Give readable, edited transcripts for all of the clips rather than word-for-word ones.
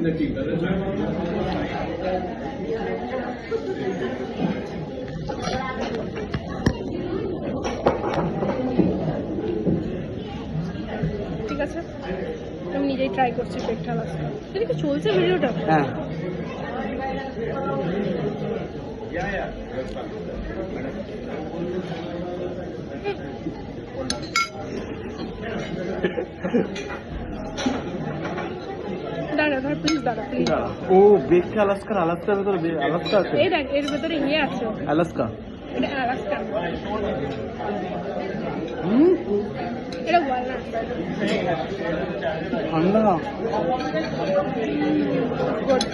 ঠিক আছে, আমি নিজেই ট্রাই করছি বেকড আলাস্কা। এদিকে চলছে ভিডিওটা? হ্যাঁ। দাঁড়া ধর, প্লিজ দাঁড়া, প্লিজ। ও বেকড আলাস্কার আলাস্কার ভেতরে আলাস্কা আছে। এই দেখ, এর ভেতরে ইয়ে আছে, আলাস্কা। এটা আলাস্কা, হুম, এটা ওয়ালনাট। ঠান্ডা। Good.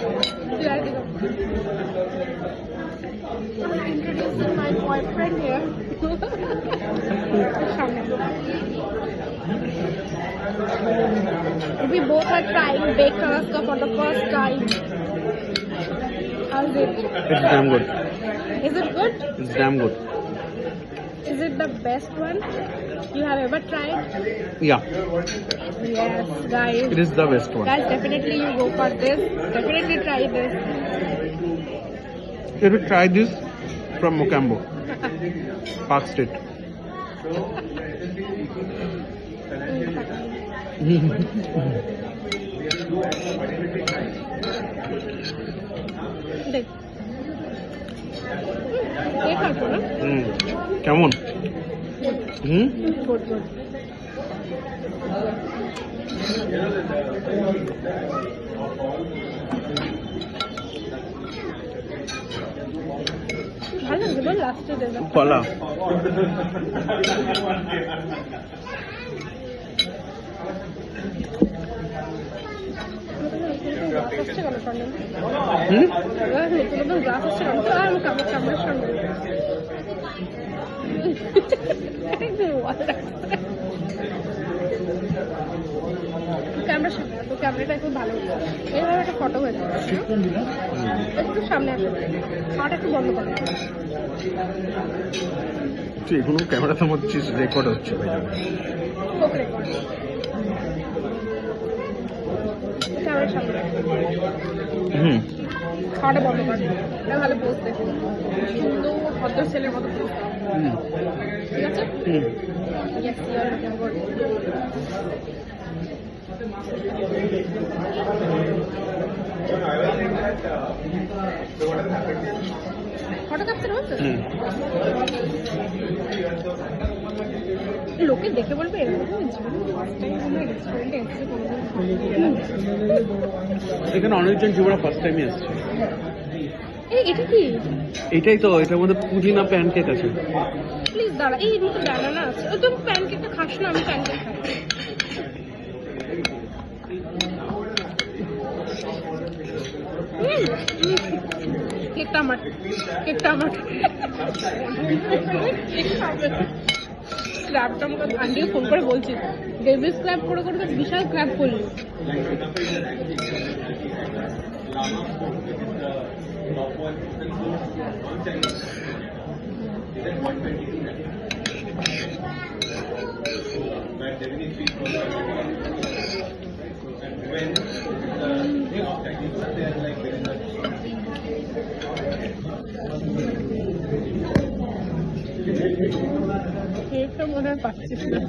I'm introducing my boyfriend here. We both are trying baked Alaska for the first time. How's it? It's damn good. Is it good? It's damn good. Is it the best one you have ever tried? Yeah, Yes, guys. it is the best one. Guys, definitely you go for this. Definitely try this. You have to try this from Mocambo, Park Street. দেখ, এ খাবো না? কেমন? Good, good. ভালো লাগছে বল, লাস্টে দেবে। কলা। আসছে কেন সামনে? হুম, নতুন গ্লাস আসছে কেন? আর কামড় কামড়ের সামনে ক্যামেরার সামনে তো ক্যামেরাটা খুব ভালো হচ্ছে। এইভাবে একটা ফটো হয়ে যাবে। একটু সামনে আসবে, হাট একটু বন্ধ করো। এখনো ক্যামেরাতে মধ্যে রেকর্ড হচ্ছে ভাই। কোক রেকর্ড ক্যামেরার সামনে। খাওয়াটা বন্ধ কর, এটা ভালো পোস্ট দেখো, সুন্দর ভদ্র ছেলের মতো পোস্ট। ঠিক আছে? Yes, you are looking good. Photo capture হচ্ছে? লোকে দেখে বলবে এরকম রেস্টুরেন্টে এসেছে কোনোদিন। এখানে অনেকজন জীবনে ফার্স্ট টাইমই আসছে। এটা কি? এটাই তো, এটার মধ্যে পুদিনা প্যানকেক আছে। প্লিজ দাঁড়া, এই দুটো ব্যানানা আছে। ও তুমি প্যানকেকটা খাস না? আমি প্যানকেক খাই। কেকটা আমার, কেকটা আমার। ক্র্যাবটা আমাকে আন্টিকে ফোন করে বলছি, ডেভিস ক্র্যাব করে করে বিশাল ক্র্যাব করলি। কেকটা মনে হয় পাচ্ছিস না।